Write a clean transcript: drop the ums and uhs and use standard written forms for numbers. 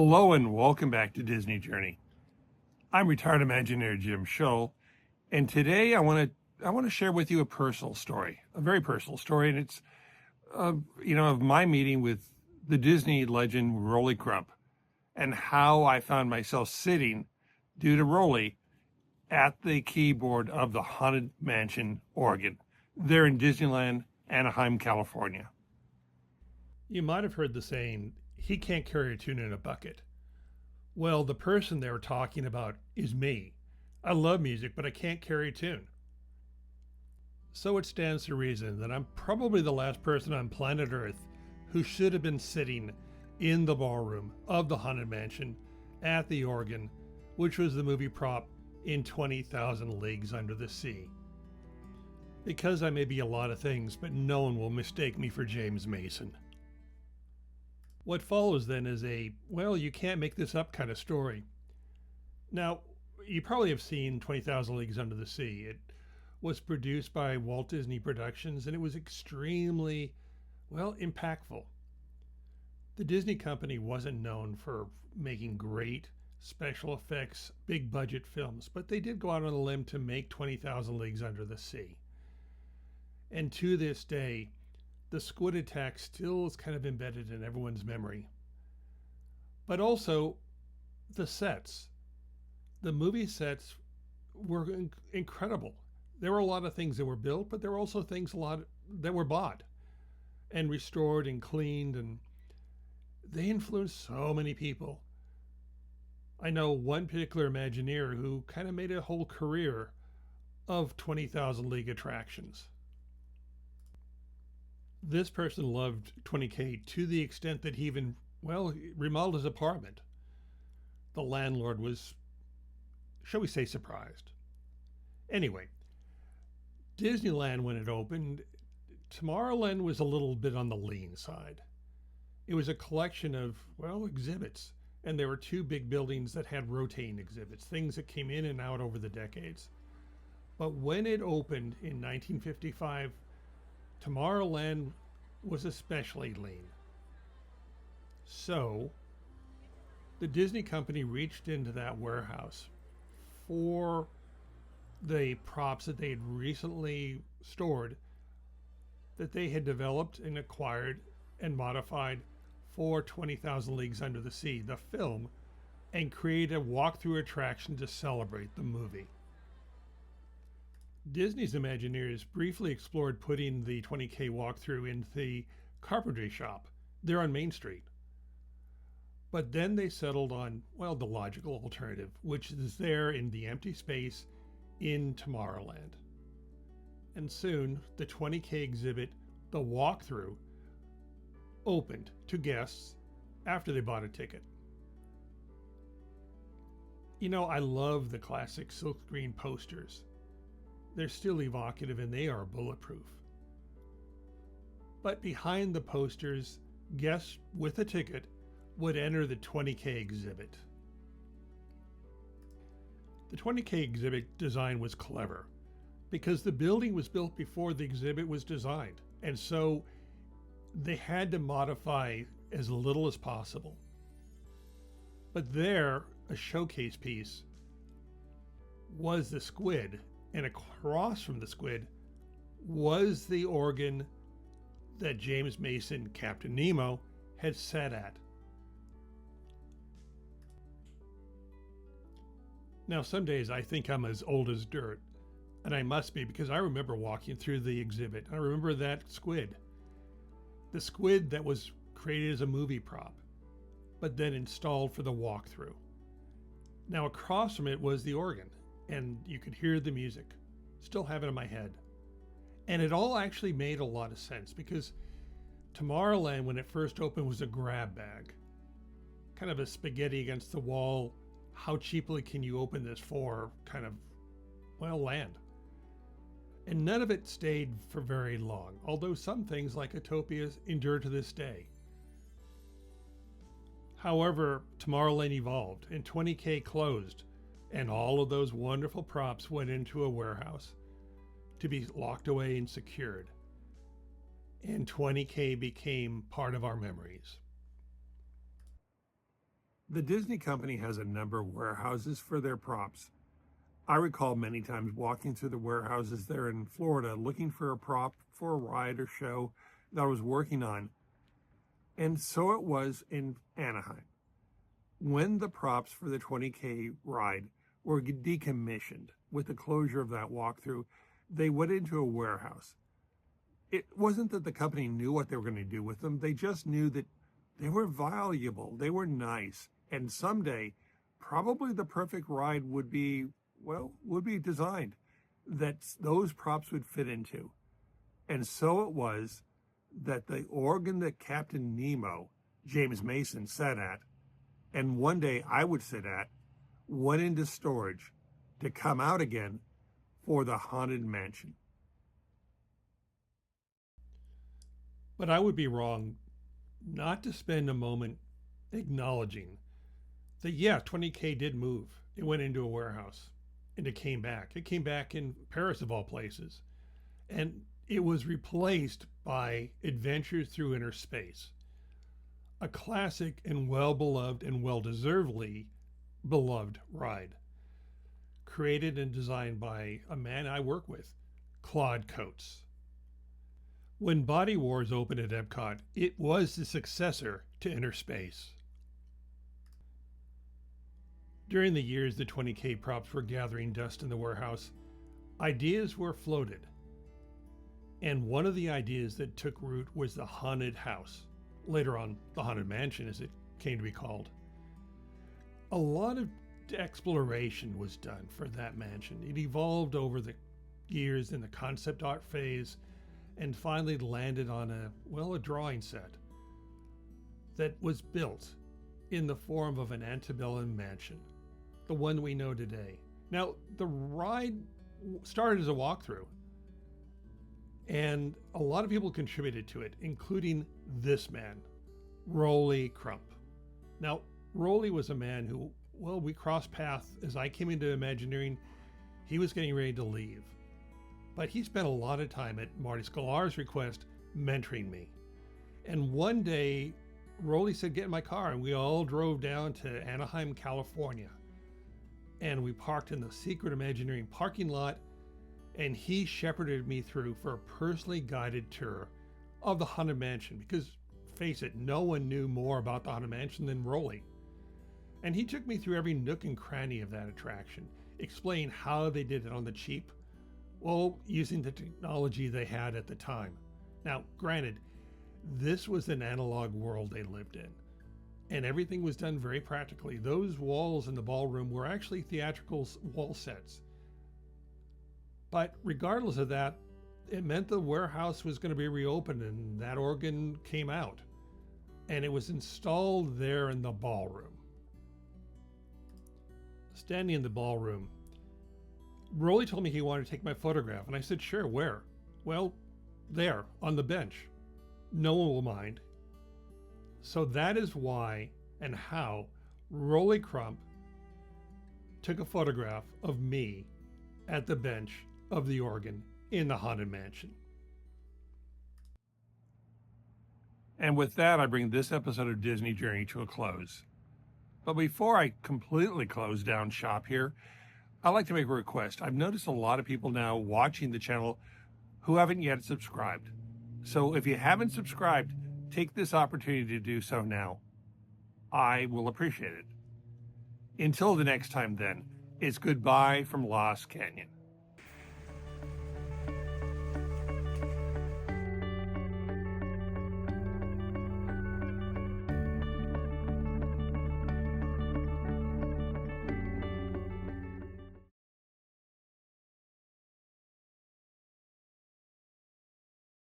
Hello and welcome back to Disney Journey. I'm retired Imagineer Jim Shull, and today I want to share with you a personal story, a very personal story, and it's of my meeting with the Disney legend Rolly Crump, and how I found myself sitting, due to Rolly, at the keyboard of the Haunted Mansion organ, there in Disneyland, Anaheim, California. You might have heard the saying, he can't carry a tune in a bucket. Well, the person they were talking about is me. I love music, but I can't carry a tune. So it stands to reason that I'm probably the last person on planet Earth who should have been sitting in the ballroom of the Haunted Mansion at the organ, which was the movie prop in 20,000 Leagues Under the Sea. Because I may be a lot of things, but no one will mistake me for James Mason. What follows then is you can't make this up kind of story. Now, you probably have seen 20,000 Leagues Under the Sea. It was produced by Walt Disney Productions, and it was extremely, impactful. The Disney company wasn't known for making great special effects, big budget films, but they did go out on a limb to make 20,000 Leagues Under the Sea. And to this day, the squid attack still is kind of embedded in everyone's memory. But also, the sets. The movie sets were incredible. There were a lot of things that were built, but there were also things a lot that were bought and restored and cleaned, and they influenced so many people. I know one particular Imagineer who kind of made a whole career of 20,000 League attractions. This person loved 20K to the extent that he even, remodeled his apartment. The landlord was, shall we say, surprised. Anyway, Disneyland, when it opened, Tomorrowland was a little bit on the lean side. It was a collection of, exhibits. And there were two big buildings that had rotating exhibits, things that came in and out over the decades. But when it opened in 1955, Tomorrowland was especially lean. So, the Disney company reached into that warehouse for the props that they had recently stored, that they had developed and acquired and modified for 20,000 Leagues Under the Sea, the film, and created a walkthrough attraction to celebrate the movie. Disney's Imagineers briefly explored putting the 20K walkthrough in the carpentry shop there on Main Street. But then they settled on, the logical alternative, which is there in the empty space in Tomorrowland. And soon, the 20K exhibit, the walkthrough, opened to guests after they bought a ticket. I love the classic silkscreen posters. They're still evocative and they are bulletproof. But behind the posters, guests with a ticket would enter the 20K exhibit. The 20K exhibit design was clever because the building was built before the exhibit was designed. And so they had to modify as little as possible. But there, a showcase piece was the squid, and across from the squid was the organ that James Mason, Captain Nemo, had sat at. Now, some days I think I'm as old as dirt, and I must be, because I remember walking through the exhibit. I remember that squid. The squid that was created as a movie prop, but then installed for the walkthrough. Now, across from it was the organ, and you could hear the music. Still have it in my head. And it all actually made a lot of sense, because Tomorrowland, when it first opened, was a grab bag. Kind of a spaghetti against the wall, how cheaply can you open this for kind of, land. And none of it stayed for very long, although some things like Utopia endure to this day. However, Tomorrowland evolved and 20K closed, and all of those wonderful props went into a warehouse to be locked away and secured. And 20K became part of our memories. The Disney company has a number of warehouses for their props. I recall many times walking through the warehouses there in Florida looking for a prop for a ride or show that I was working on. And so it was in Anaheim. When the props for the 20K ride were decommissioned with the closure of that walkthrough, they went into a warehouse. It wasn't that the company knew what they were going to do with them. They just knew that they were valuable, they were nice, and someday probably the perfect ride would be designed that those props would fit into. And so it was that the organ that Captain Nemo, James Mason, sat at, and one day I would sit at, went into storage to come out again for the Haunted Mansion. But I would be wrong not to spend a moment acknowledging that, yeah, 20K did move. It went into a warehouse and it came back. It came back in Paris, of all places. And it was replaced by Adventures Through Inner Space, a classic and well-beloved and well-deservedly beloved ride, created and designed by a man I work with, Claude Coates. When Body Wars opened at Epcot, it was the successor to Inner Space. During the years the 20K props were gathering dust in the warehouse, ideas were floated. And one of the ideas that took root was the Haunted House, later on the Haunted Mansion as it came to be called. A lot of exploration was done for that mansion. It evolved over the years in the concept art phase and finally landed on a drawing set that was built in the form of an antebellum mansion, the one we know today. Now, the ride started as a walkthrough, and a lot of people contributed to it, including this man, Rolly Crump. Now, Rolly was a man who, we crossed paths as I came into Imagineering. He was getting ready to leave. But he spent a lot of time at Marty Sklar's request mentoring me. And one day, Rolly said, get in my car, and we all drove down to Anaheim, California. And we parked in the secret Imagineering parking lot, and he shepherded me through for a personally guided tour of the Haunted Mansion, because, face it, no one knew more about the Haunted Mansion than Rolly. And he took me through every nook and cranny of that attraction, explained how they did it on the cheap, using the technology they had at the time. Now, granted, this was an analog world they lived in, and everything was done very practically. Those walls in the ballroom were actually theatrical wall sets. But regardless of that, it meant the warehouse was going to be reopened and that organ came out, and it was installed there in the ballroom. Standing in the ballroom, Rolly told me he wanted to take my photograph, and I said, sure, where? Well, there, on the bench. No one will mind. So that is why and how Rolly Crump took a photograph of me at the bench of the organ in the Haunted Mansion. And with that, I bring this episode of Disney Journey to a close. But before I completely close down shop here, I'd like to make a request. I've noticed a lot of people now watching the channel who haven't yet subscribed. So if you haven't subscribed, take this opportunity to do so now. I will appreciate it. Until the next time then, it's goodbye from Lost Canyon.